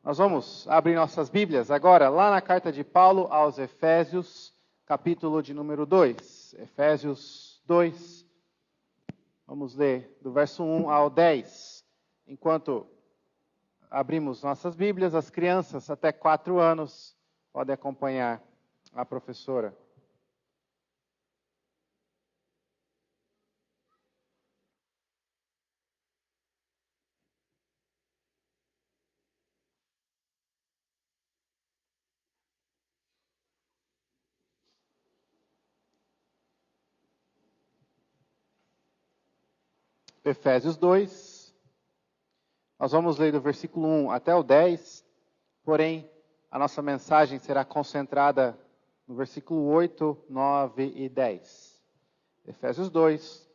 Nós vamos abrir nossas Bíblias agora lá na carta de Paulo aos Efésios, capítulo de número 2. Efésios 2, vamos ler do verso 1 ao 10. Enquanto abrimos nossas Bíblias, as crianças até 4 anos podem acompanhar a professora. Efésios 2, nós vamos ler do versículo 1 até o 10, porém, a nossa mensagem será concentrada no versículo 8, 9 e 10. Efésios 2,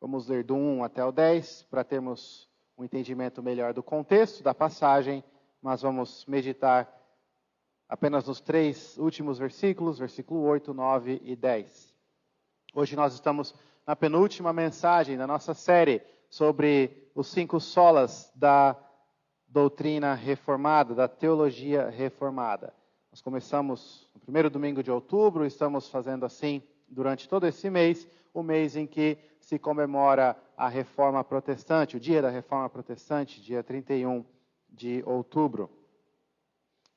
vamos ler do 1 até o 10, para termos um entendimento melhor do contexto da passagem, mas vamos meditar apenas nos 3 últimos versículos, versículo 8, 9 e 10. Hoje nós estamos na penúltima mensagem da nossa série sobre os 5 solas da doutrina reformada, da teologia reformada. Nós começamos no primeiro domingo de outubro, estamos fazendo assim durante todo esse mês, o mês em que se comemora a Reforma Protestante, o dia da Reforma Protestante, dia 31 de outubro.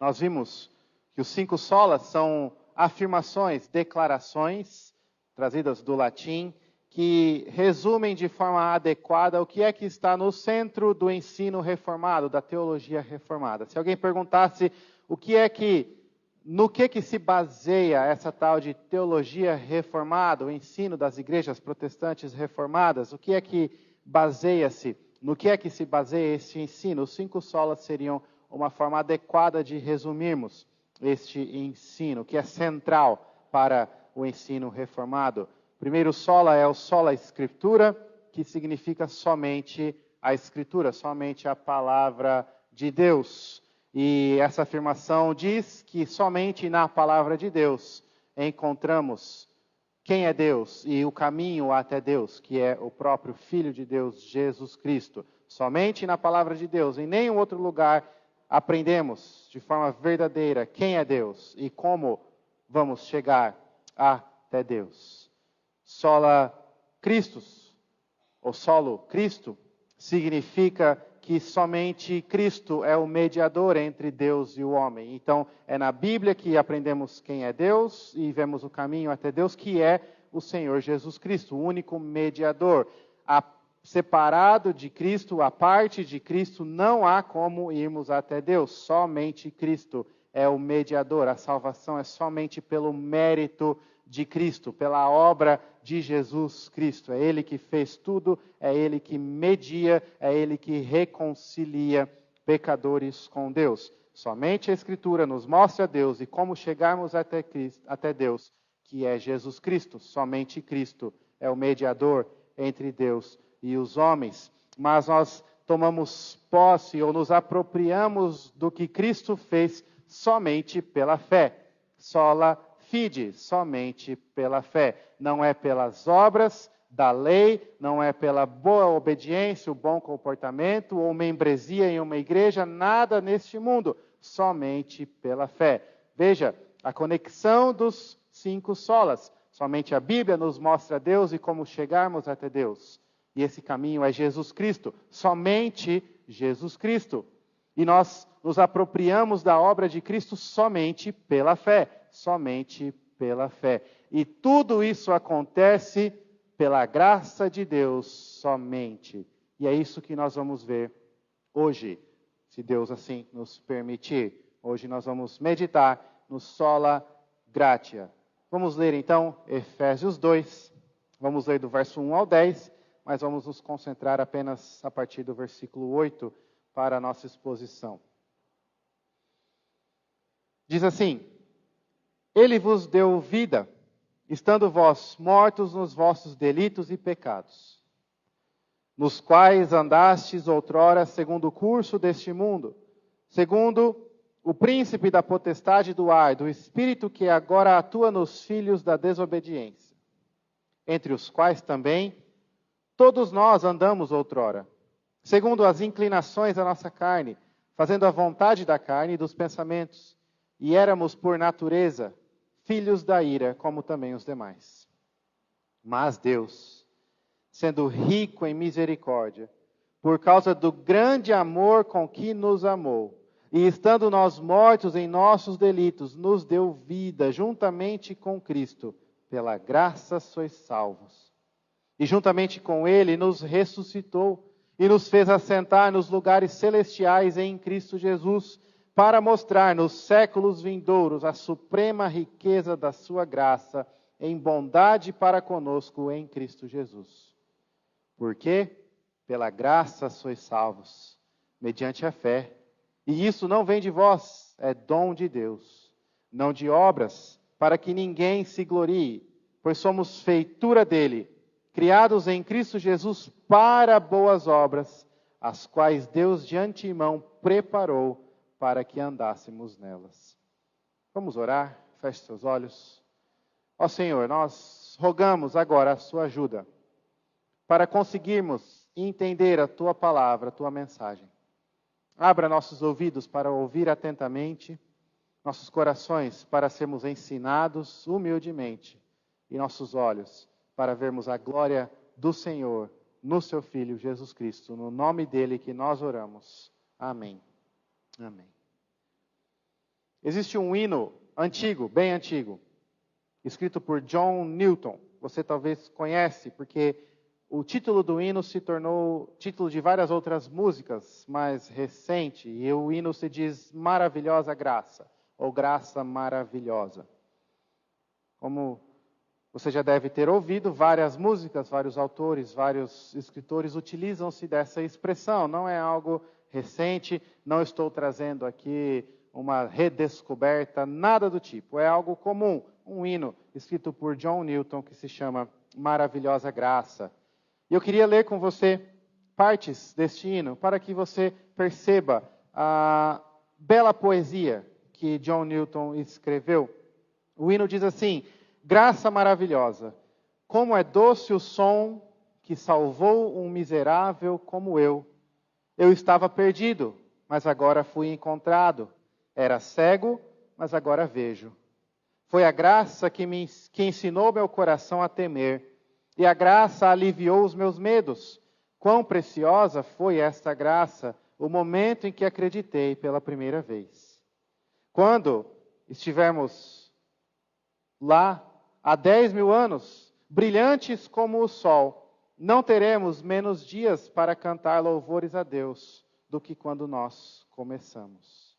Nós vimos que os 5 solas são afirmações, declarações, trazidas do latim, que resumem de forma adequada o que é que está no centro do ensino reformado, da teologia reformada. Se alguém perguntasse no que se baseia essa tal de teologia reformada, o ensino das igrejas protestantes reformadas, o que é que baseia-se, no que é que se baseia este ensino? Os 5 solas seriam uma forma adequada de resumirmos este ensino, que é central para o ensino reformado. O primeiro sola é o sola Escritura, que significa somente a Escritura, somente a palavra de Deus. E essa afirmação diz que somente na palavra de Deus encontramos quem é Deus e o caminho até Deus, que é o próprio Filho de Deus, Jesus Cristo. Somente na palavra de Deus, em nenhum outro lugar aprendemos de forma verdadeira quem é Deus e como vamos chegar até Deus. Sola Christus, ou solo Cristo, significa que somente Cristo é o mediador entre Deus e o homem. Então, é na Bíblia que aprendemos quem é Deus e vemos o caminho até Deus, que é o Senhor Jesus Cristo, o único mediador. Separado de Cristo, a parte de Cristo, não há como irmos até Deus. Somente Cristo é o mediador. A salvação é somente pelo mérito de Cristo, pela obra de Jesus Cristo. É Ele que fez tudo, é Ele que media, é Ele que reconcilia pecadores com Deus. Somente a Escritura nos mostra Deus e como chegarmos até Deus, que é Jesus Cristo. Somente Cristo é o mediador entre Deus e os homens. Mas nós tomamos posse ou nos apropriamos do que Cristo fez somente pela fé. Sola fide, somente pela fé. Não é pelas obras da lei, não é pela boa obediência, o bom comportamento ou membresia em uma igreja, nada neste mundo, somente pela fé. Veja, a conexão dos 5 solas. Somente a Bíblia nos mostra Deus e como chegarmos até Deus. E esse caminho é Jesus Cristo, somente Jesus Cristo. E nós nos apropriamos da obra de Cristo somente pela fé. Somente pela fé. E tudo isso acontece pela graça de Deus somente. E é isso que nós vamos ver hoje, se Deus assim nos permitir. Hoje nós vamos meditar no sola gratia. Vamos ler então Efésios 2. Vamos ler do verso 1 ao 10, mas vamos nos concentrar apenas a partir do versículo 8 para a nossa exposição. Diz assim: Ele vos deu vida, estando vós mortos nos vossos delitos e pecados, nos quais andastes outrora segundo o curso deste mundo, segundo o príncipe da potestade do ar, do espírito que agora atua nos filhos da desobediência, entre os quais também todos nós andamos outrora, segundo as inclinações da nossa carne, fazendo a vontade da carne e dos pensamentos, e éramos, por natureza, filhos da ira, como também os demais. Mas Deus, sendo rico em misericórdia, por causa do grande amor com que nos amou, e estando nós mortos em nossos delitos, nos deu vida juntamente com Cristo. Pela graça sois salvos. E juntamente com Ele nos ressuscitou e nos fez assentar nos lugares celestiais em Cristo Jesus, para mostrar nos séculos vindouros a suprema riqueza da sua graça em bondade para conosco em Cristo Jesus. Porque pela graça sois salvos, mediante a fé. E isso não vem de vós, é dom de Deus, não de obras, para que ninguém se glorie, pois somos feitura dele, criados em Cristo Jesus para boas obras, as quais Deus de antemão preparou para que andássemos nelas. Vamos orar? Feche seus olhos. Ó Senhor, nós rogamos agora a sua ajuda para conseguirmos entender a tua palavra, a tua mensagem. Abra nossos ouvidos para ouvir atentamente, nossos corações para sermos ensinados humildemente e nossos olhos para vermos a glória do Senhor no seu Filho Jesus Cristo, no nome dele que nós oramos. Amém. Amém. Existe um hino antigo, bem antigo, escrito por John Newton. Você talvez conhece, porque o título do hino se tornou título de várias outras músicas mais recente, e o hino se diz Maravilhosa Graça, ou Graça Maravilhosa. Como você já deve ter ouvido, várias músicas, vários autores, vários escritores utilizam-se dessa expressão. Não é algo recente, não estou trazendo aqui uma redescoberta, nada do tipo. É algo comum, um hino escrito por John Newton que se chama Maravilhosa Graça. E eu queria ler com você partes deste hino, para que você perceba a bela poesia que John Newton escreveu. O hino diz assim: graça maravilhosa, como é doce o som que salvou um miserável como eu. Eu estava perdido, mas agora fui encontrado. Era cego, mas agora vejo. Foi a graça que ensinou meu coração a temer. E a graça aliviou os meus medos. Quão preciosa foi esta graça, o momento em que acreditei pela primeira vez. Quando estivermos lá, há 10.000 anos, brilhantes como o sol, não teremos menos dias para cantar louvores a Deus do que quando nós começamos.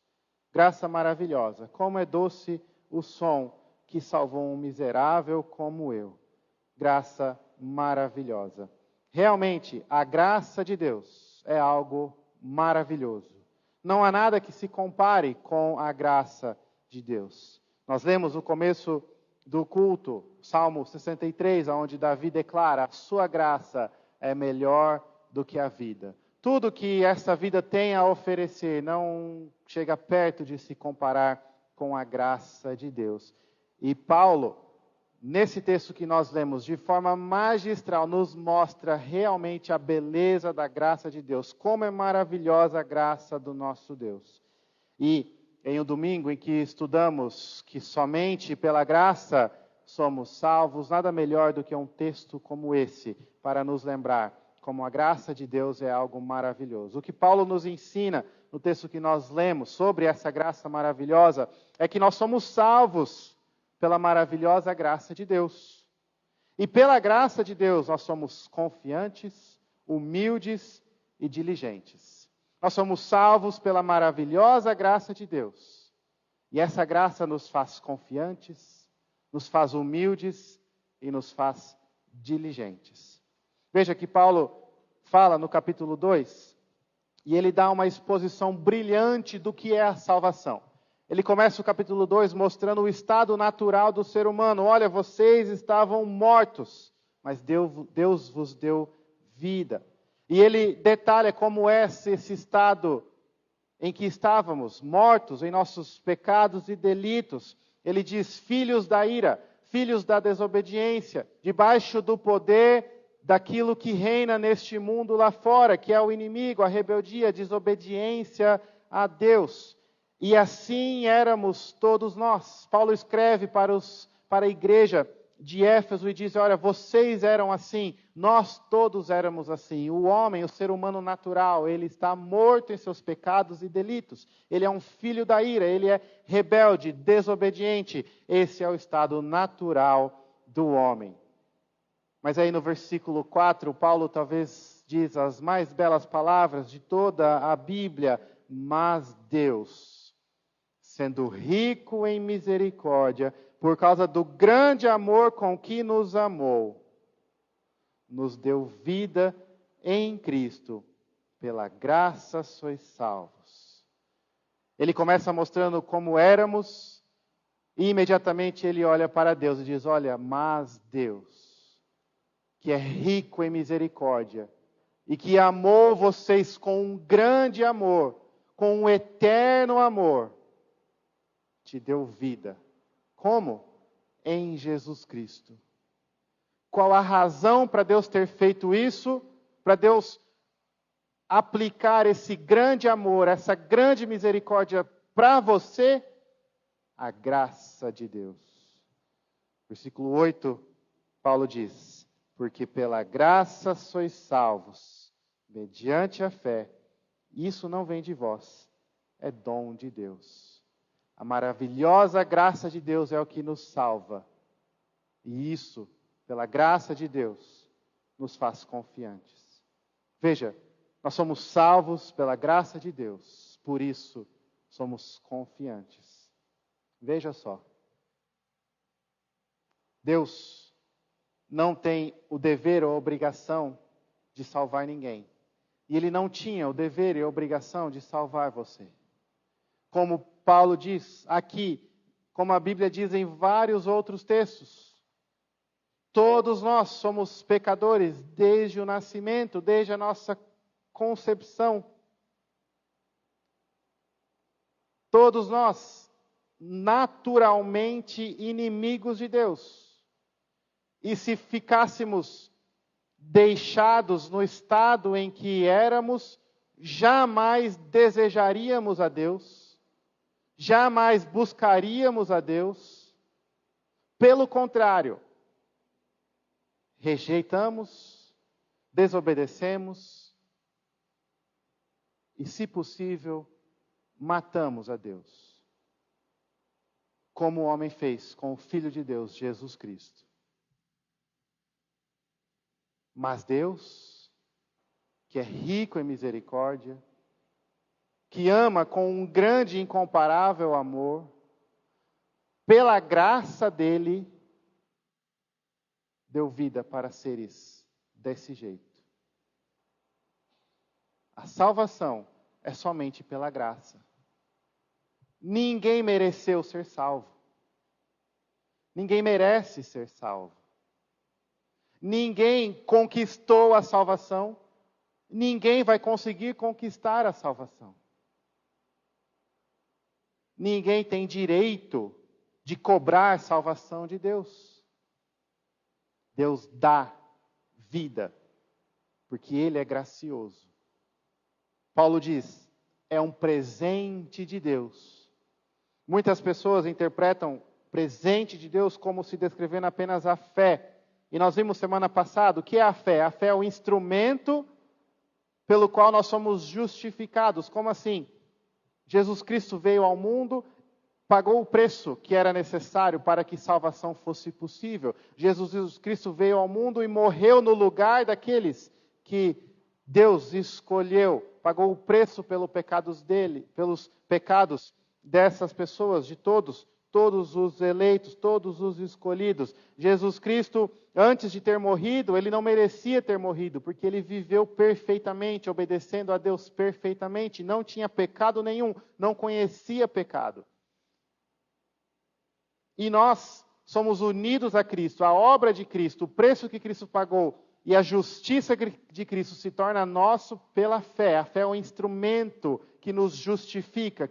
Graça maravilhosa, como é doce o som que salvou um miserável como eu. Graça maravilhosa. Realmente, a graça de Deus é algo maravilhoso. Não há nada que se compare com a graça de Deus. Nós lemos no começo do culto, Salmo 63, onde Davi declara: a sua graça é melhor do que a vida. Tudo que essa vida tem a oferecer não chega perto de se comparar com a graça de Deus. E Paulo, nesse texto que nós lemos, de forma magistral, nos mostra realmente a beleza da graça de Deus. Como é maravilhosa a graça do nosso Deus. E em um domingo em que estudamos que somente pela graça somos salvos, nada melhor do que um texto como esse para nos lembrar como a graça de Deus é algo maravilhoso. O que Paulo nos ensina no texto que nós lemos sobre essa graça maravilhosa é que nós somos salvos pela maravilhosa graça de Deus. E pela graça de Deus nós somos confiantes, humildes e diligentes. Nós somos salvos pela maravilhosa graça de Deus. E essa graça nos faz confiantes, nos faz humildes e nos faz diligentes. Veja que Paulo fala no capítulo 2, e ele dá uma exposição brilhante do que é a salvação. Ele começa o capítulo 2 mostrando o estado natural do ser humano. Olha, vocês estavam mortos, mas Deus vos deu vida. E ele detalha como é esse estado em que estávamos, mortos em nossos pecados e delitos. Ele diz: filhos da ira, filhos da desobediência, debaixo do poder daquilo que reina neste mundo lá fora, que é o inimigo, a rebeldia, a desobediência a Deus. E assim éramos todos nós. Paulo escreve para a igreja de Éfeso e diz, olha, vocês eram assim, nós todos éramos assim. O homem, o ser humano natural, ele está morto em seus pecados e delitos. Ele é um filho da ira, ele é rebelde, desobediente. Esse é o estado natural do homem. Mas aí no versículo 4, Paulo talvez diz as mais belas palavras de toda a Bíblia, mas Deus, sendo rico em misericórdia, por causa do grande amor com que nos amou, nos deu vida em Cristo, pela graça sois salvos. Ele começa mostrando como éramos, e imediatamente ele olha para Deus e diz, olha, mas Deus, que é rico em misericórdia, e que amou vocês com um grande amor, com um eterno amor, te deu vida. Como? Em Jesus Cristo. Qual a razão para Deus ter feito isso? Para Deus aplicar esse grande amor, essa grande misericórdia para você? A graça de Deus. Versículo 8, Paulo diz, porque pela graça sois salvos, mediante a fé. Isso não vem de vós, é dom de Deus. A maravilhosa graça de Deus é o que nos salva. E isso, pela graça de Deus, nos faz confiantes. Veja, nós somos salvos pela graça de Deus. Por isso, somos confiantes. Veja só. Deus não tem o dever ou a obrigação de salvar ninguém. E Ele não tinha o dever e a obrigação de salvar você. Como Paulo diz aqui, como a Bíblia diz em vários outros textos, todos nós somos pecadores desde o nascimento, desde a nossa concepção. Todos nós, naturalmente inimigos de Deus. E se ficássemos deixados no estado em que éramos, jamais desejaríamos a Deus. Jamais buscaríamos a Deus. Pelo contrário, rejeitamos, desobedecemos e, se possível, matamos a Deus. Como o homem fez com o Filho de Deus, Jesus Cristo. Mas Deus, que é rico em misericórdia, que ama com um grande e incomparável amor, pela graça dele, deu vida para seres desse jeito. A salvação é somente pela graça. Ninguém mereceu ser salvo. Ninguém merece ser salvo. Ninguém conquistou a salvação. Ninguém vai conseguir conquistar a salvação. Ninguém tem direito de cobrar a salvação de Deus. Deus dá vida, porque Ele é gracioso. Paulo diz, é um presente de Deus. Muitas pessoas interpretam presente de Deus como se descrevendo apenas a fé. E nós vimos semana passada o que é a fé. A fé é o instrumento pelo qual nós somos justificados. Como assim? Jesus Cristo veio ao mundo, pagou o preço que era necessário para que salvação fosse possível. Jesus Cristo veio ao mundo e morreu no lugar daqueles que Deus escolheu. Pagou o preço pelos pecados dessas pessoas, de todos os eleitos, todos os escolhidos. Jesus Cristo, antes de ter morrido, Ele não merecia ter morrido, porque Ele viveu perfeitamente, obedecendo a Deus perfeitamente, não tinha pecado nenhum, não conhecia pecado. E nós somos unidos a Cristo, a obra de Cristo, o preço que Cristo pagou, e a justiça de Cristo se torna nosso pela fé. A fé é um instrumento que nos justifica,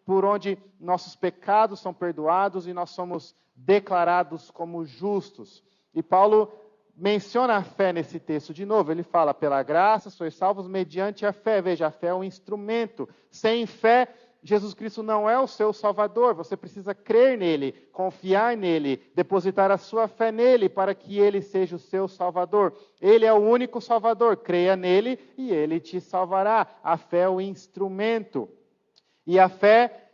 por onde nossos pecados são perdoados e nós somos declarados como justos. E Paulo menciona a fé nesse texto de novo. Ele fala, pela graça sois salvos mediante a fé. Veja, a fé é um instrumento. Sem fé, Jesus Cristo não é o seu Salvador. Você precisa crer nele, confiar nele, depositar a sua fé nele para que ele seja o seu Salvador. Ele é o único Salvador. Creia nele e ele te salvará. A fé é o instrumento. E a fé,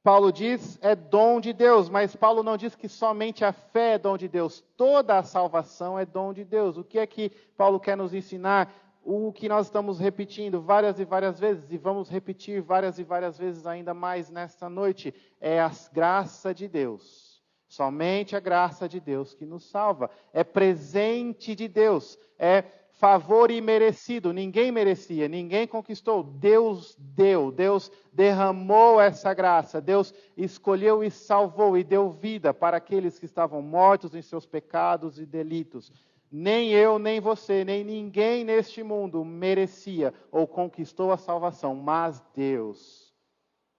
Paulo diz, é dom de Deus, mas Paulo não diz que somente a fé é dom de Deus. Toda a salvação é dom de Deus. O que é que Paulo quer nos ensinar? O que nós estamos repetindo várias e várias vezes, e vamos repetir várias e várias vezes ainda mais nesta noite, é a graça de Deus. Somente a graça de Deus que nos salva. É presente de Deus, é favor imerecido. Ninguém merecia, ninguém conquistou. Deus deu, Deus derramou essa graça. Deus escolheu e salvou e deu vida para aqueles que estavam mortos em seus pecados e delitos. Nem eu, nem você, nem ninguém neste mundo merecia ou conquistou a salvação, mas Deus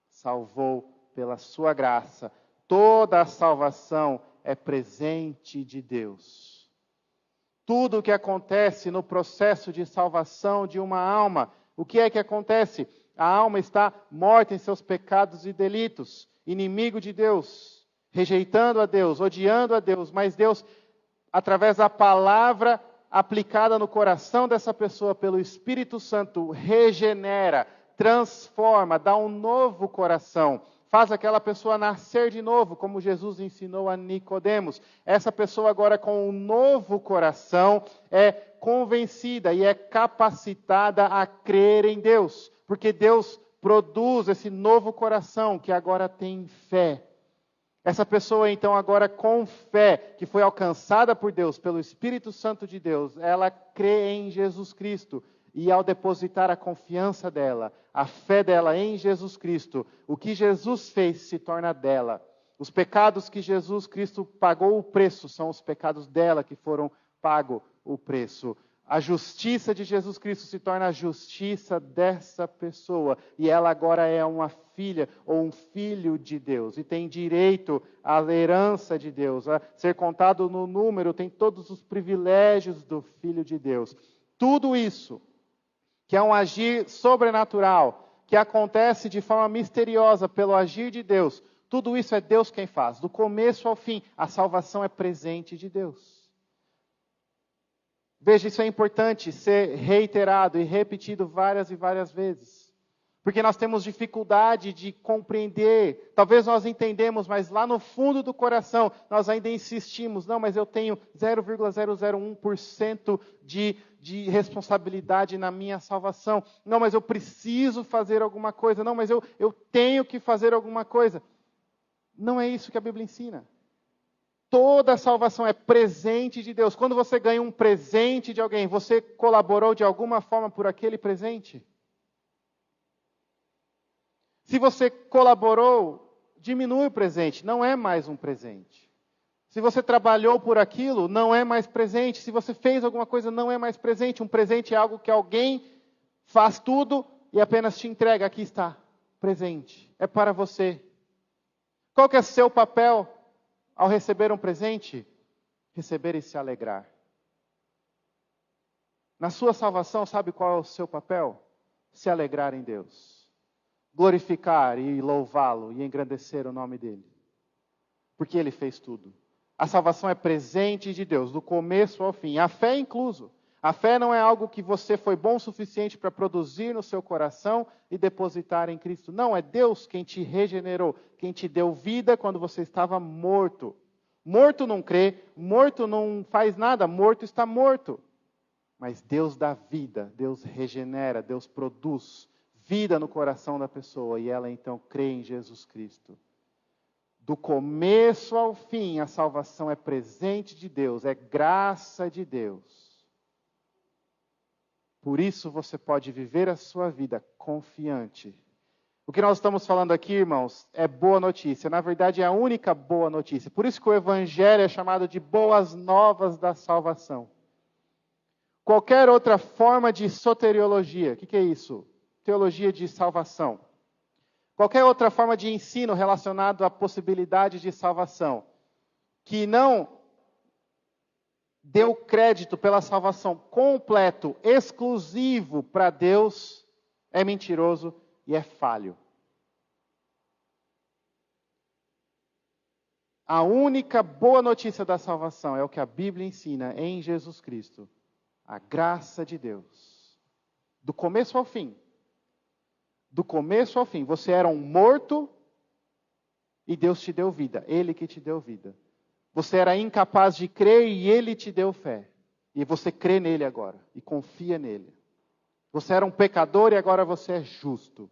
salvou pela sua graça. Toda a salvação é presente de Deus. Tudo o que acontece no processo de salvação de uma alma, o que é que acontece? A alma está morta em seus pecados e delitos, inimigo de Deus, rejeitando a Deus, odiando a Deus, mas Deus, através da palavra aplicada no coração dessa pessoa pelo Espírito Santo, regenera, transforma, dá um novo coração, faz aquela pessoa nascer de novo, como Jesus ensinou a Nicodemos. Essa pessoa agora com um novo coração é convencida e é capacitada a crer em Deus, porque Deus produz esse novo coração que agora tem fé. Essa pessoa, então, agora com fé, que foi alcançada por Deus, pelo Espírito Santo de Deus, ela crê em Jesus Cristo. E ao depositar a confiança dela, a fé dela em Jesus Cristo, o que Jesus fez se torna dela. Os pecados que Jesus Cristo pagou o preço, são os pecados dela que foram pagos o preço. A justiça de Jesus Cristo se torna a justiça dessa pessoa. E ela agora é uma filha ou um filho de Deus. E tem direito à herança de Deus. A ser contado no número, tem todos os privilégios do Filho de Deus. Tudo isso, que é um agir sobrenatural, que acontece de forma misteriosa pelo agir de Deus, tudo isso é Deus quem faz. Do começo ao fim, a salvação é presente de Deus. Veja, isso é importante ser reiterado e repetido várias e várias vezes. Porque nós temos dificuldade de compreender. Talvez nós entendemos, mas lá no fundo do coração nós ainda insistimos. Não, mas eu tenho 0,001% de responsabilidade na minha salvação. Não, mas eu preciso fazer alguma coisa. Não, mas eu tenho que fazer alguma coisa. Não é isso que a Bíblia ensina. Toda a salvação é presente de Deus. Quando você ganha um presente de alguém, você colaborou de alguma forma por aquele presente? Se você colaborou, diminui o presente, não é mais um presente. Se você trabalhou por aquilo, não é mais presente. Se você fez alguma coisa, não é mais presente. Um presente é algo que alguém faz tudo e apenas te entrega. Aqui está, presente. É para você. Qual que é seu papel ao receber um presente? Receber e se alegrar. Na sua salvação, sabe qual é o seu papel? Se alegrar em Deus. Glorificar e louvá-lo e engrandecer o nome dele. Porque ele fez tudo. A salvação é presente de Deus, do começo ao fim. A fé é incluso. A fé não é algo que você foi bom o suficiente para produzir no seu coração e depositar em Cristo. Não, é Deus quem te regenerou, quem te deu vida quando você estava morto. Morto não crê, morto não faz nada, morto está morto. Mas Deus dá vida, Deus regenera, Deus produz vida no coração da pessoa e ela então crê em Jesus Cristo. Do começo ao fim, a salvação é presente de Deus, é graça de Deus. Por isso você pode viver a sua vida confiante. O que nós estamos falando aqui, irmãos, é boa notícia. Na verdade, é a única boa notícia. Por isso que o Evangelho é chamado de boas novas da salvação. Qualquer outra forma de soteriologia, o que é isso? Teologia de salvação. Qualquer outra forma de ensino relacionado à possibilidade de salvação, que não deu crédito pela salvação completo, exclusivo para Deus, é mentiroso e é falho. A única boa notícia da salvação é o que a Bíblia ensina em Jesus Cristo. A graça de Deus. Do começo ao fim. Do começo ao fim. Você era um morto e Deus te deu vida. Ele que te deu vida. Você era incapaz de crer e Ele te deu fé. E você crê nele agora. E confia nele. Você era um pecador e agora você é justo.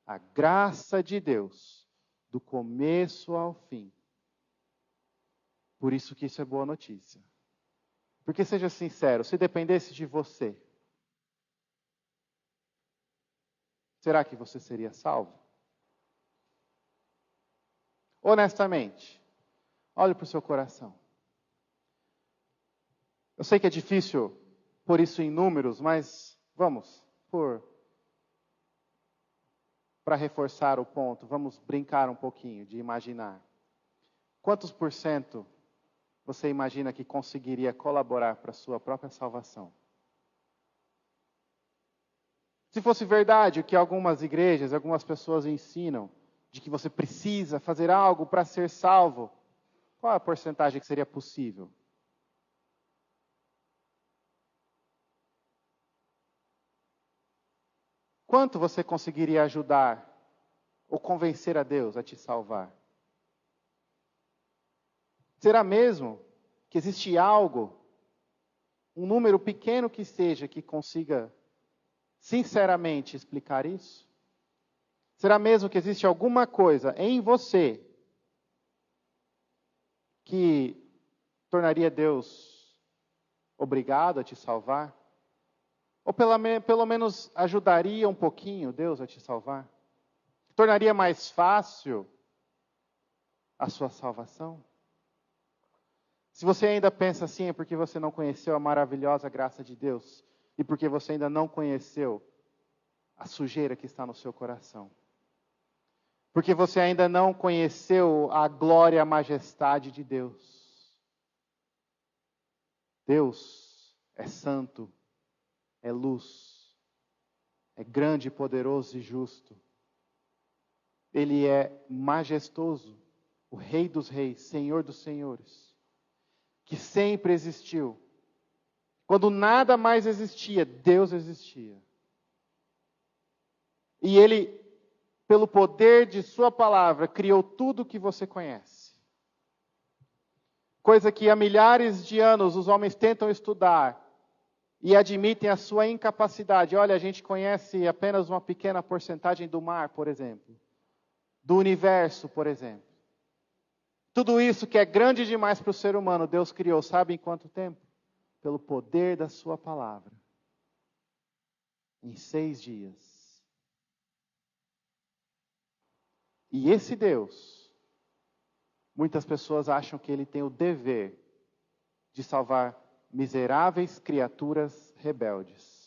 A graça de Deus. Do começo ao fim. Por isso que isso é boa notícia. Porque seja sincero, se dependesse de você, será que você seria salvo? Honestamente, olhe para o seu coração. Eu sei que é difícil pôr isso em números, mas vamos, para reforçar o ponto, vamos brincar um pouquinho de imaginar. Quantos por cento você imagina que conseguiria colaborar para a sua própria salvação? Se fosse verdade o que algumas igrejas, algumas pessoas ensinam, de que você precisa fazer algo para ser salvo, qual é a porcentagem que seria possível? Quanto você conseguiria ajudar ou convencer a Deus a te salvar? Será mesmo que existe algo, um número pequeno que seja, que consiga sinceramente explicar isso? Será mesmo que existe alguma coisa em você que tornaria Deus obrigado a te salvar? Ou pelo menos ajudaria um pouquinho Deus a te salvar? Tornaria mais fácil a sua salvação? Se você ainda pensa assim, é porque você não conheceu a maravilhosa graça de Deus e porque você ainda não conheceu a sujeira que está no seu coração. Porque você ainda não conheceu a glória e a majestade de Deus. Deus é santo, é luz, é grande, poderoso e justo. Ele é majestoso, o Rei dos reis, Senhor dos senhores, que sempre existiu. Quando nada mais existia, Deus existia. E Ele, pelo poder de Sua palavra, criou tudo o que você conhece. Coisa que há milhares de anos os homens tentam estudar e admitem a sua incapacidade. Olha, a gente conhece apenas uma pequena porcentagem do mar, por exemplo. Do universo, por exemplo. Tudo isso que é grande demais para o ser humano, Deus criou, sabe em quanto tempo? Pelo poder da Sua palavra. Em 6 dias. E esse Deus, muitas pessoas acham que Ele tem o dever de salvar miseráveis criaturas rebeldes.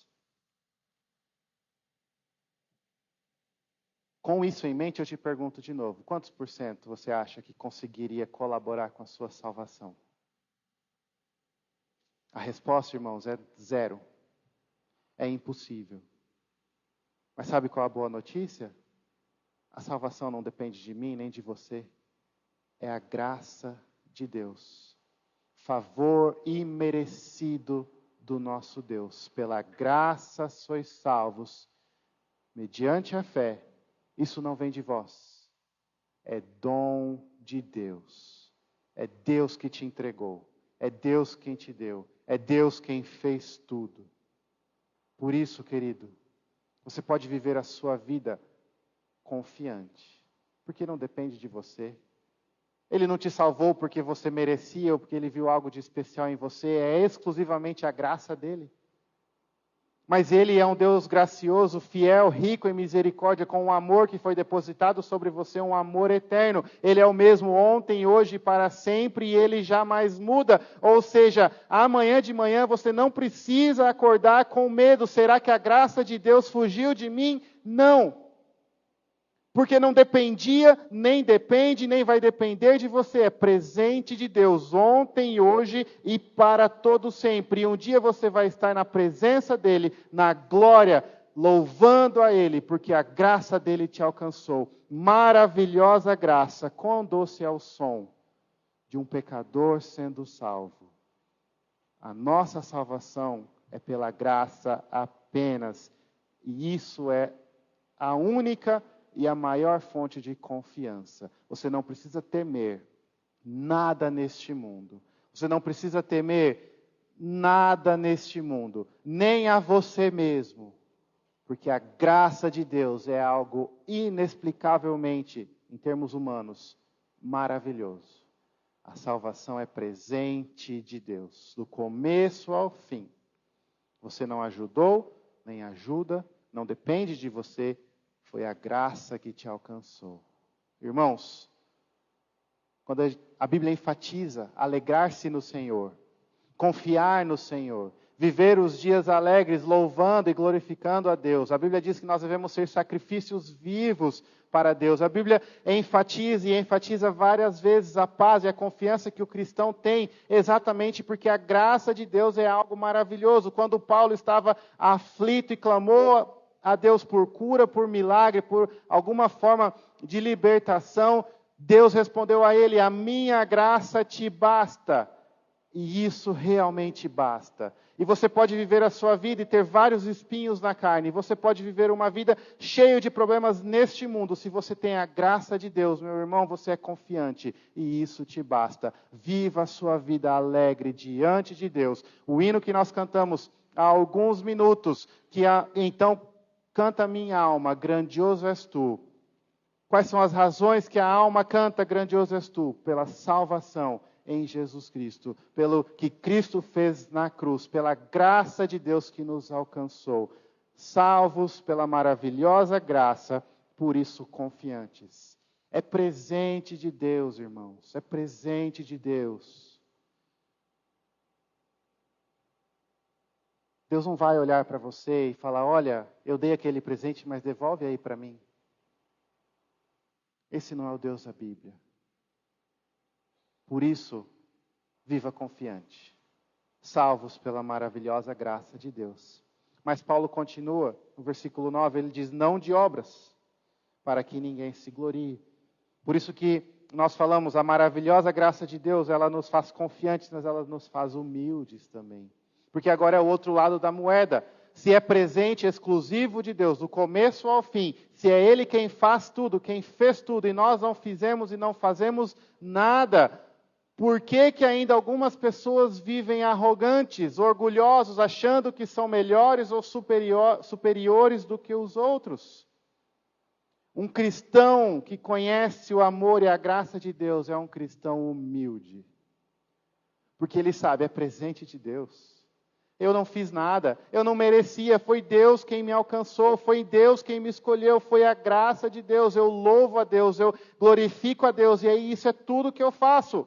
Com isso em mente, eu te pergunto de novo, quantos por cento você acha que conseguiria colaborar com a sua salvação? A resposta, irmãos, é 0. É impossível. Mas sabe qual é a boa notícia? A salvação não depende de mim nem de você. É a graça de Deus. Favor imerecido do nosso Deus. Pela graça sois salvos, mediante a fé. Isso não vem de vós. É dom de Deus. É Deus que te entregou. É Deus quem te deu. É Deus quem fez tudo. Por isso, querido, você pode viver a sua vida confiante. Porque não depende de você. Ele não te salvou porque você merecia ou porque Ele viu algo de especial em você. É exclusivamente a graça dEle. Mas Ele é um Deus gracioso, fiel, rico em misericórdia, com um amor que foi depositado sobre você, um amor eterno. Ele é o mesmo ontem, hoje e para sempre, e Ele jamais muda. Ou seja, amanhã de manhã você não precisa acordar com medo. Será que a graça de Deus fugiu de mim? Não. Porque não dependia, nem depende, nem vai depender de você. É presente de Deus, ontem, hoje e para todo sempre. E um dia você vai estar na presença dEle, na glória, louvando a Ele, porque a graça dEle te alcançou. Maravilhosa graça, quão doce é o som de um pecador sendo salvo. A nossa salvação é pela graça apenas. E isso é a única e a maior fonte de confiança. Você não precisa temer nada neste mundo. Você não precisa temer nada neste mundo, nem a você mesmo. Porque a graça de Deus é algo inexplicavelmente, em termos humanos, maravilhoso. A salvação é presente de Deus, do começo ao fim. Você não ajudou, nem ajuda, não depende de você. Foi a graça que te alcançou. Irmãos, quando a Bíblia enfatiza alegrar-se no Senhor, confiar no Senhor, viver os dias alegres, louvando e glorificando a Deus. A Bíblia diz que nós devemos ser sacrifícios vivos para Deus. A Bíblia enfatiza várias vezes a paz e a confiança que o cristão tem, exatamente porque a graça de Deus é algo maravilhoso. Quando Paulo estava aflito e clamou a Deus por cura, por milagre, por alguma forma de libertação, Deus respondeu a ele: a minha graça te basta. E isso realmente basta. E você pode viver a sua vida e ter vários espinhos na carne. Você pode viver uma vida cheia de problemas neste mundo. Se você tem a graça de Deus, meu irmão, você é confiante. E isso te basta. Viva a sua vida alegre diante de Deus. O hino que nós cantamos há alguns minutos, então canta minha alma, grandioso és tu. Quais são as razões que a alma canta, grandioso és tu? Pela salvação em Jesus Cristo, pelo que Cristo fez na cruz, pela graça de Deus que nos alcançou. Salvos pela maravilhosa graça, por isso confiantes. É presente de Deus, irmãos, é presente de Deus. Deus não vai olhar para você e falar: olha, eu dei aquele presente, mas devolve aí para mim. Esse não é o Deus da Bíblia. Por isso, viva confiante, salvos pela maravilhosa graça de Deus. Mas Paulo continua, no versículo 9, ele diz: não de obras, para que ninguém se glorie. Por isso que nós falamos, a maravilhosa graça de Deus, ela nos faz confiantes, mas ela nos faz humildes também. Porque agora é o outro lado da moeda. Se é presente exclusivo de Deus, do começo ao fim, se é Ele quem faz tudo, quem fez tudo, e nós não fizemos e não fazemos nada, por que que ainda algumas pessoas vivem arrogantes, orgulhosos, achando que são melhores ou superiores do que os outros? Um cristão que conhece o amor e a graça de Deus é um cristão humilde. Porque ele sabe, é presente de Deus. Eu não fiz nada, eu não merecia, foi Deus quem me alcançou, foi Deus quem me escolheu, foi a graça de Deus, eu louvo a Deus, eu glorifico a Deus, e aí isso é tudo que eu faço.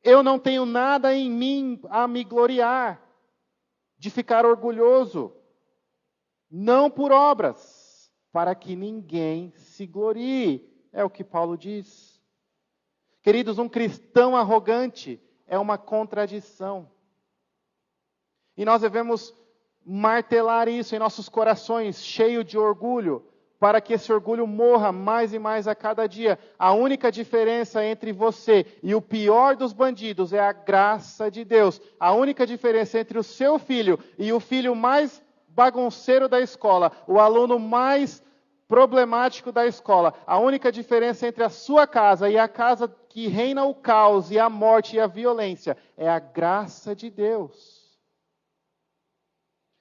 Eu não tenho nada em mim a me gloriar, de ficar orgulhoso, não por obras, para que ninguém se glorie, é o que Paulo diz. Queridos, um cristão arrogante é uma contradição. E nós devemos martelar isso em nossos corações, cheio de orgulho, para que esse orgulho morra mais e mais a cada dia. A única diferença entre você e o pior dos bandidos é a graça de Deus. A única diferença entre o seu filho e o filho mais bagunceiro da escola, o aluno mais problemático da escola, a única diferença entre a sua casa e a casa que reina o caos e a morte e a violência é a graça de Deus.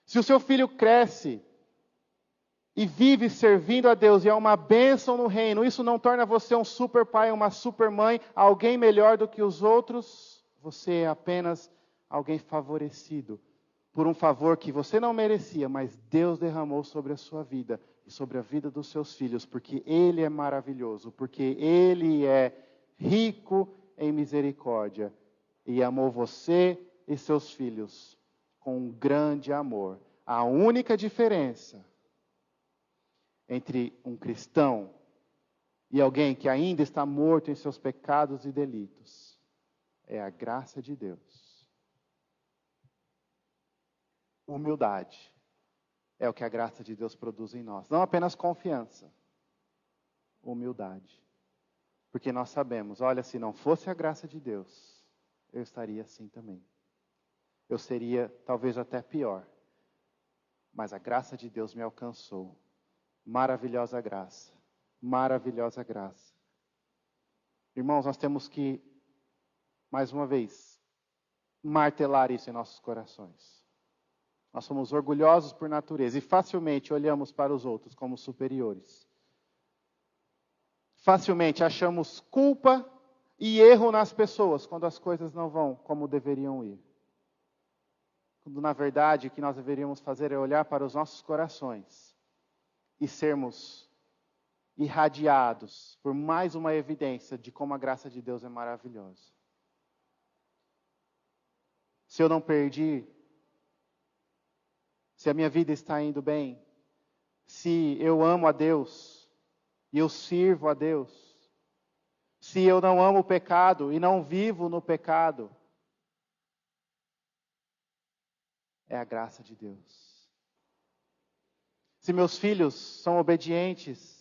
Se o seu filho cresce e vive servindo a Deus e é uma bênção no reino, isso não torna você um super pai, uma super mãe, alguém melhor do que os outros. Você é apenas alguém favorecido por um favor que você não merecia, mas Deus derramou sobre a sua vida e sobre a vida dos seus filhos, porque Ele é maravilhoso, porque Ele é rico em misericórdia e amou você e seus filhos com um grande amor. A única diferença entre um cristão e alguém que ainda está morto em seus pecados e delitos. É a graça de Deus. Humildade é o que a graça de Deus produz em nós. Não apenas confiança, humildade. Porque nós sabemos, olha, se não fosse a graça de Deus, eu estaria assim também. Eu seria talvez até pior. Mas a graça de Deus me alcançou. Maravilhosa graça. Maravilhosa graça. Irmãos, nós temos que, mais uma vez, martelar isso em nossos corações. Nós somos orgulhosos por natureza e facilmente olhamos para os outros como superiores. Facilmente achamos culpa e erro nas pessoas quando as coisas não vão como deveriam ir. Quando, na verdade, o que nós deveríamos fazer é olhar para os nossos corações e sermos irradiados por mais uma evidência de como a graça de Deus é maravilhosa. Se eu não perdi, se a minha vida está indo bem, se eu amo a Deus e eu sirvo a Deus, se eu não amo o pecado e não vivo no pecado, é a graça de Deus. Se meus filhos são obedientes,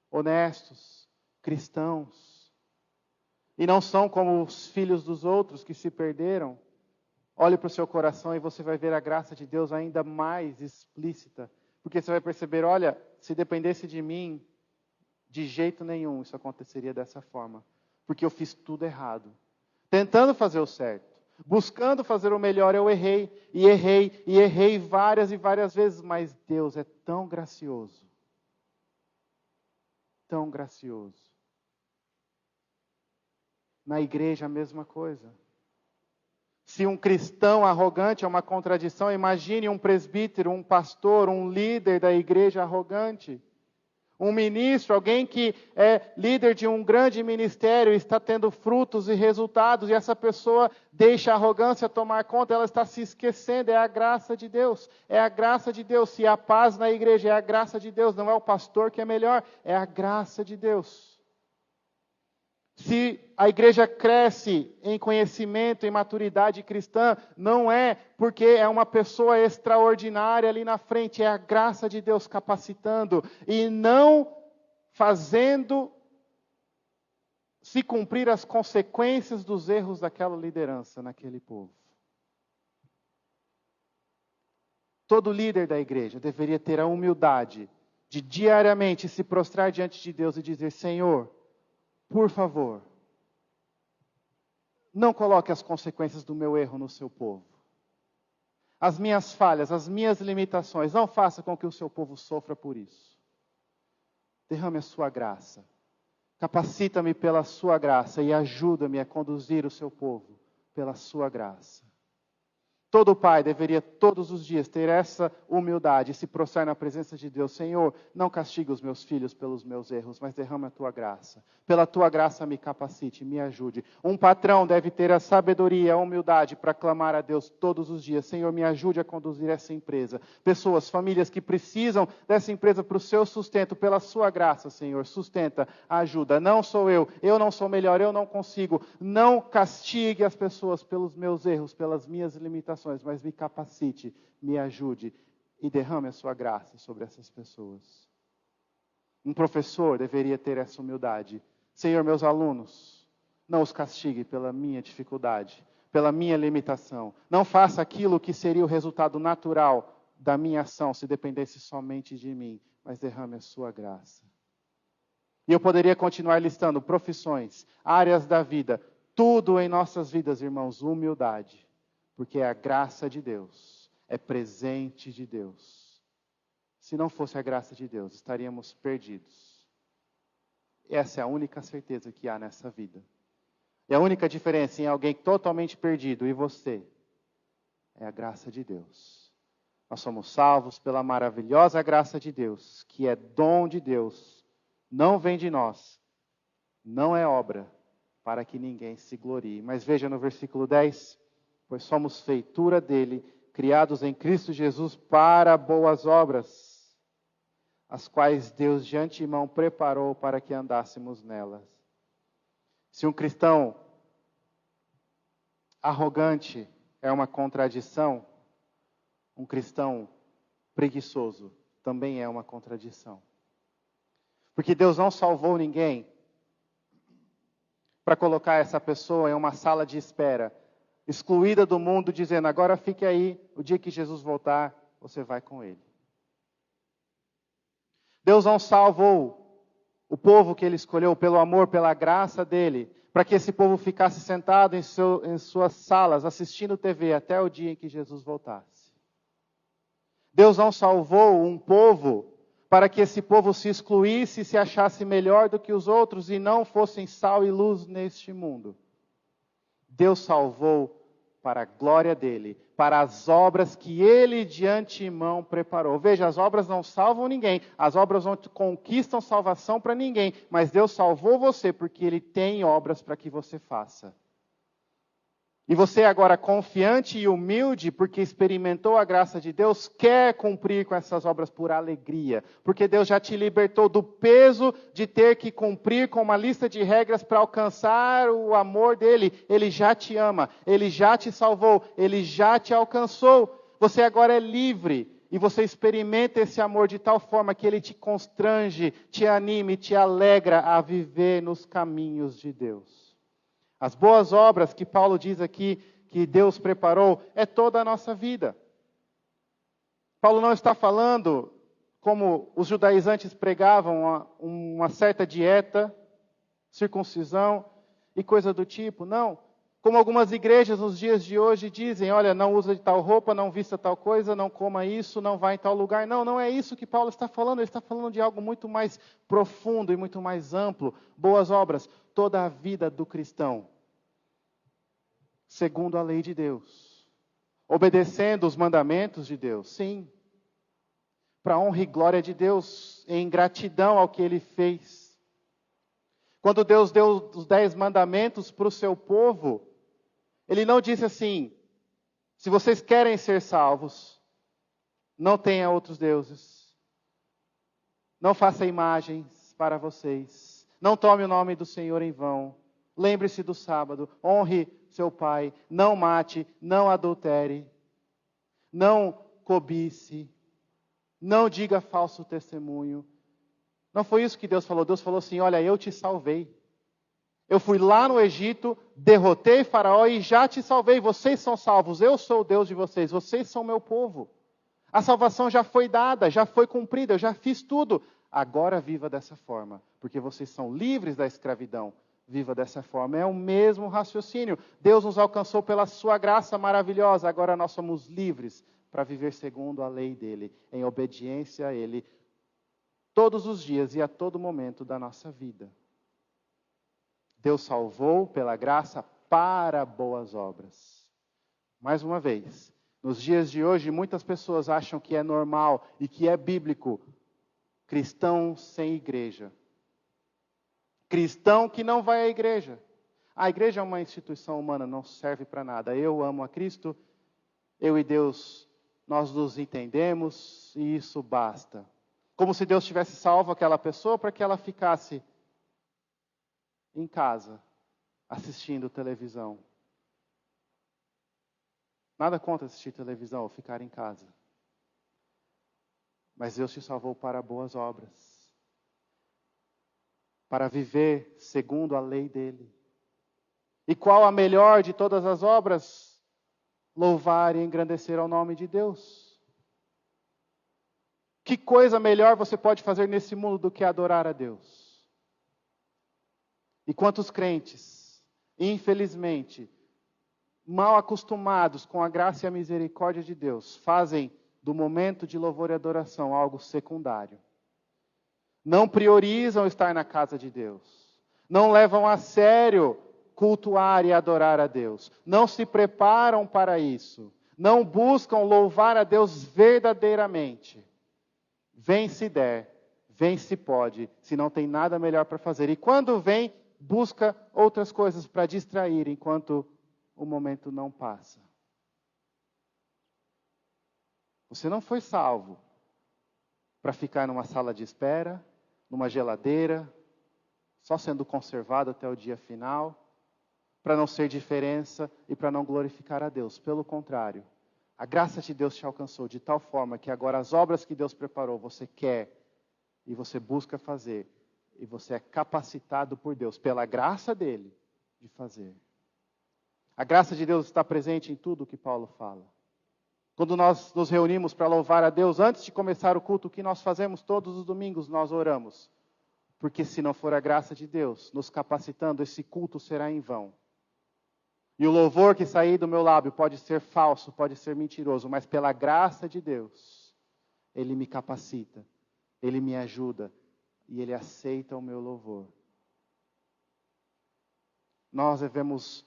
honestos, cristãos, e não são como os filhos dos outros que se perderam, olhe para o seu coração e você vai ver a graça de Deus ainda mais explícita. Porque você vai perceber, olha, se dependesse de mim, de jeito nenhum isso aconteceria dessa forma. Porque eu fiz tudo errado. Tentando fazer o certo. Buscando fazer o melhor, eu errei, e errei, e errei várias e várias vezes. Mas Deus é tão gracioso. Tão gracioso. Na igreja a mesma coisa. Se um cristão arrogante é uma contradição, imagine um presbítero, um pastor, um líder da igreja arrogante. Um ministro, alguém que é líder de um grande ministério, está tendo frutos e resultados, e essa pessoa deixa a arrogância tomar conta, ela está se esquecendo, é a graça de Deus. É a graça de Deus. Se há paz na igreja, é a graça de Deus. Não é o pastor que é melhor, é a graça de Deus. Se a igreja cresce em conhecimento, em maturidade cristã, não é porque é uma pessoa extraordinária ali na frente, é a graça de Deus capacitando e não fazendo se cumprir as consequências dos erros daquela liderança naquele povo. Todo líder da igreja deveria ter a humildade de diariamente se prostrar diante de Deus e dizer: Senhor, por favor, não coloque as consequências do meu erro no seu povo. As minhas falhas, as minhas limitações, não faça com que o seu povo sofra por isso. Derrame a sua graça. Capacita-me pela sua graça e ajuda-me a conduzir o seu povo pela sua graça. Todo pai deveria todos os dias ter essa humildade e se prostrar na presença de Deus. Senhor, não castigue os meus filhos pelos meus erros, mas derrama a tua graça. Pela tua graça me capacite, me ajude. Um patrão deve ter a sabedoria, a humildade para clamar a Deus todos os dias. Senhor, me ajude a conduzir essa empresa. Pessoas, famílias que precisam dessa empresa para o seu sustento, pela sua graça, Senhor, sustenta, ajuda. Não sou eu não sou melhor, eu não consigo. Não castigue as pessoas pelos meus erros, pelas minhas limitações, mas me capacite, me ajude e derrame a sua graça sobre essas pessoas. Um professor deveria ter essa humildade. Senhor, meus alunos, não os castigue pela minha dificuldade, pela minha limitação. Não faça aquilo que seria o resultado natural da minha ação, se dependesse somente de mim, mas derrame a sua graça. E eu poderia continuar listando profissões, áreas da vida, tudo em nossas vidas, irmãos, humildade. Porque é a graça de Deus, é presente de Deus. Se não fosse a graça de Deus, estaríamos perdidos. Essa é a única certeza que há nessa vida. E a única diferença em alguém totalmente perdido e você é a graça de Deus. Nós somos salvos pela maravilhosa graça de Deus, que é dom de Deus, não vem de nós, não é obra, para que ninguém se glorie. Mas veja no versículo 10... Pois somos feitura dele, criados em Cristo Jesus para boas obras, as quais Deus de antemão preparou para que andássemos nelas. Se um cristão arrogante é uma contradição, um cristão preguiçoso também é uma contradição. Porque Deus não salvou ninguém para colocar essa pessoa em uma sala de espera, excluída do mundo, dizendo, agora fique aí, o dia que Jesus voltar, você vai com Ele. Deus não salvou o povo que Ele escolheu pelo amor, pela graça dEle, para que esse povo ficasse sentado em suas salas, assistindo TV, até o dia em que Jesus voltasse. Deus não salvou um povo para que esse povo se excluísse e se achasse melhor do que os outros e não fossem sal e luz neste mundo. Deus salvou para a glória dEle, para as obras que Ele de antemão preparou. Veja, as obras não salvam ninguém, as obras não conquistam salvação para ninguém, mas Deus salvou você porque Ele tem obras para que você faça. E você agora confiante e humilde, porque experimentou a graça de Deus, quer cumprir com essas obras por alegria. Porque Deus já te libertou do peso de ter que cumprir com uma lista de regras para alcançar o amor dEle. Ele já te ama, Ele já te salvou, Ele já te alcançou. Você agora é livre e você experimenta esse amor de tal forma que Ele te constrange, te anime, te alegra a viver nos caminhos de Deus. As boas obras que Paulo diz aqui, que Deus preparou, é toda a nossa vida. Paulo não está falando, como os judaizantes pregavam, uma certa dieta, circuncisão e coisa do tipo. Não. Como algumas igrejas nos dias de hoje dizem, olha, não usa de tal roupa, não vista tal coisa, não coma isso, não vá em tal lugar. Não, não é isso que Paulo está falando. Ele está falando de algo muito mais profundo e muito mais amplo. Boas obras, toda a vida do cristão, segundo a lei de Deus, obedecendo os mandamentos de Deus, sim, para a honra e glória de Deus, em gratidão ao que Ele fez. Quando Deus deu os 10 mandamentos para o seu povo, Ele não disse assim, se vocês querem ser salvos, não tenha outros deuses, não faça imagens para vocês, não tome o nome do Senhor em vão, lembre-se do sábado, honre seu pai, não mate, não adultere, não cobice, não diga falso testemunho. Não foi isso que Deus falou. Deus falou assim, olha, eu te salvei. Eu fui lá no Egito, derrotei Faraó e já te salvei. Vocês são salvos, eu sou o Deus de vocês, vocês são meu povo. A salvação já foi dada, já foi cumprida, eu já fiz tudo. Agora viva dessa forma, porque vocês são livres da escravidão. Viva dessa forma. É o mesmo raciocínio. Deus nos alcançou pela sua graça maravilhosa. Agora nós somos livres para viver segundo a lei dEle, em obediência a Ele, todos os dias e a todo momento da nossa vida. Deus salvou pela graça para boas obras. Mais uma vez, nos dias de hoje, muitas pessoas acham que é normal e que é bíblico cristão sem igreja. Cristão que não vai à igreja. A igreja é uma instituição humana, não serve para nada. Eu amo a Cristo, eu e Deus, nós nos entendemos e isso basta. Como se Deus tivesse salvo aquela pessoa para que ela ficasse em casa, assistindo televisão. Nada contra assistir televisão ou ficar em casa. Mas Deus te salvou para boas obras. Para viver segundo a lei dEle. E qual a melhor de todas as obras? Louvar e engrandecer ao nome de Deus. Que coisa melhor você pode fazer nesse mundo do que adorar a Deus? E quantos crentes, infelizmente, mal acostumados com a graça e a misericórdia de Deus, fazem do momento de louvor e adoração algo secundário. Não priorizam estar na casa de Deus. Não levam a sério cultuar e adorar a Deus. Não se preparam para isso. Não buscam louvar a Deus verdadeiramente. Vem se der, vem se pode, se não tem nada melhor para fazer. E quando vem, busca outras coisas para distrair enquanto o momento não passa. Você não foi salvo para ficar numa sala de espera, numa geladeira, só sendo conservado até o dia final, para não ser diferença e para não glorificar a Deus. Pelo contrário, a graça de Deus te alcançou de tal forma que agora as obras que Deus preparou, você quer e você busca fazer. E você é capacitado por Deus, pela graça dele, de fazer. A graça de Deus está presente em tudo o que Paulo fala. Quando nós nos reunimos para louvar a Deus, antes de começar o culto, o que nós fazemos todos os domingos? Nós oramos. Porque se não for a graça de Deus nos capacitando, esse culto será em vão. E o louvor que sair do meu lábio pode ser falso, pode ser mentiroso, mas pela graça de Deus, Ele me capacita, Ele me ajuda e Ele aceita o meu louvor. Nós devemos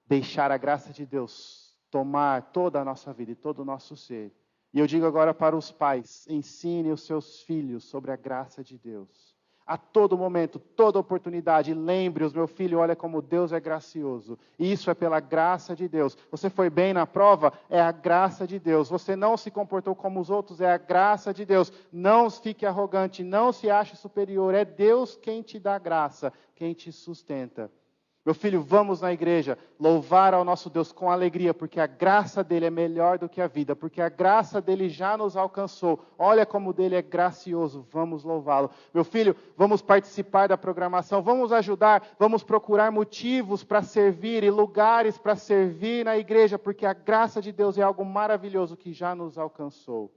deixar a graça de Deus tomar toda a nossa vida e todo o nosso ser. E eu digo agora para os pais, ensine os seus filhos sobre a graça de Deus. A todo momento, toda oportunidade, lembre-os, meu filho, olha como Deus é gracioso. E isso é pela graça de Deus. Você foi bem na prova? É a graça de Deus. Você não se comportou como os outros? É a graça de Deus. Não fique arrogante, não se ache superior. É Deus quem te dá graça, quem te sustenta. Meu filho, vamos na igreja louvar ao nosso Deus com alegria, porque a graça dele é melhor do que a vida, porque a graça dele já nos alcançou. Olha como dele é gracioso, vamos louvá-lo. Meu filho, vamos participar da programação, vamos ajudar, vamos procurar motivos para servir e lugares para servir na igreja, porque a graça de Deus é algo maravilhoso que já nos alcançou.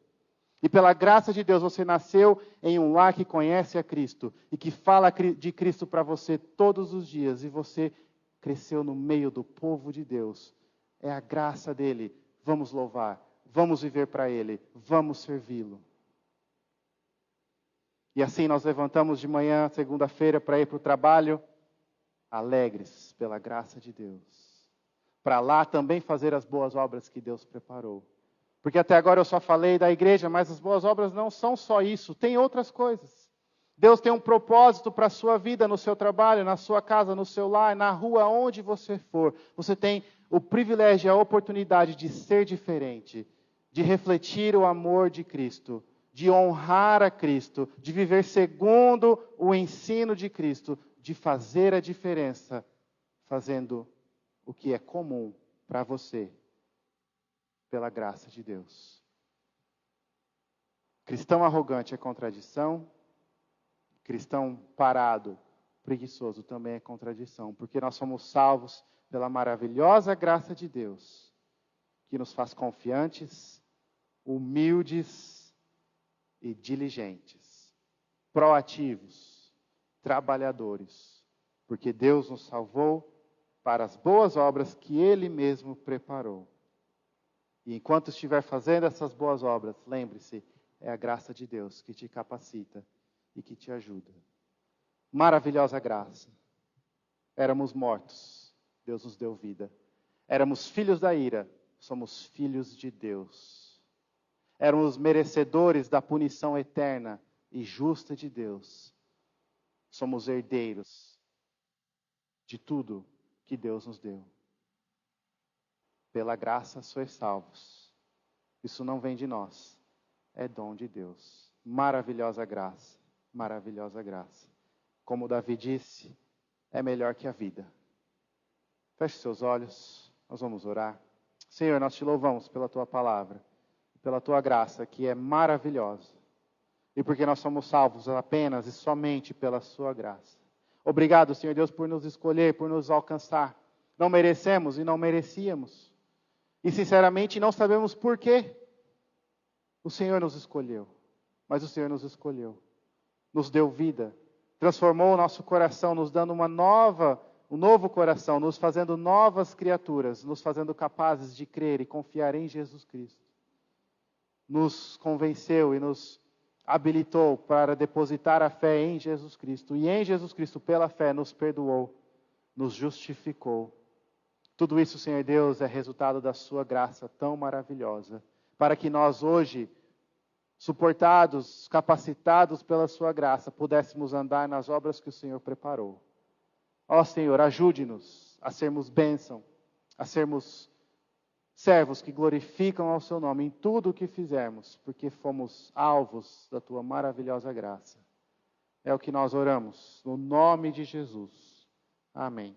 E pela graça de Deus, você nasceu em um lar que conhece a Cristo e que fala de Cristo para você todos os dias. E você cresceu no meio do povo de Deus. É a graça dele. Vamos louvar, vamos viver para ele, vamos servi-lo. E assim nós levantamos de manhã, segunda-feira, para ir para o trabalho, alegres pela graça de Deus. Para lá também fazer as boas obras que Deus preparou. Porque até agora eu só falei da igreja, mas as boas obras não são só isso, tem outras coisas. Deus tem um propósito para a sua vida, no seu trabalho, na sua casa, no seu lar, na rua, onde você for. Você tem o privilégio e a oportunidade de ser diferente, de refletir o amor de Cristo, de honrar a Cristo, de viver segundo o ensino de Cristo, de fazer a diferença, fazendo o que é comum para você. Pela graça de Deus. Cristão arrogante é contradição. Cristão parado, preguiçoso também é contradição. Porque nós somos salvos pela maravilhosa graça de Deus, que nos faz confiantes, humildes e diligentes. Proativos, trabalhadores. Porque Deus nos salvou para as boas obras que Ele mesmo preparou. E enquanto estiver fazendo essas boas obras, lembre-se, é a graça de Deus que te capacita e que te ajuda. Maravilhosa graça. Éramos mortos, Deus nos deu vida. Éramos filhos da ira, somos filhos de Deus. Éramos merecedores da punição eterna e justa de Deus. Somos herdeiros de tudo que Deus nos deu. Pela graça sois salvos. Isso não vem de nós, é dom de Deus. Maravilhosa graça, maravilhosa graça. Como Davi disse, é melhor que a vida. Feche seus olhos, nós vamos orar. Senhor, nós te louvamos pela tua palavra, pela tua graça, que é maravilhosa. E porque nós somos salvos apenas e somente pela sua graça. Obrigado, Senhor Deus, por nos escolher, por nos alcançar. Não merecemos e não merecíamos. E sinceramente não sabemos por quê. O Senhor nos escolheu. Mas o Senhor nos escolheu. Nos deu vida. Transformou o nosso coração, nos dando um novo coração, nos fazendo novas criaturas, nos fazendo capazes de crer e confiar em Jesus Cristo. Nos convenceu e nos habilitou para depositar a fé em Jesus Cristo. E em Jesus Cristo, pela fé, nos perdoou, nos justificou. Tudo isso, Senhor Deus, é resultado da sua graça tão maravilhosa, para que nós hoje, suportados, capacitados pela sua graça, pudéssemos andar nas obras que o Senhor preparou. Ó Senhor, ajude-nos a sermos bênção, a sermos servos que glorificam ao seu nome em tudo o que fizermos, porque fomos alvos da tua maravilhosa graça. É o que nós oramos, no nome de Jesus. Amém.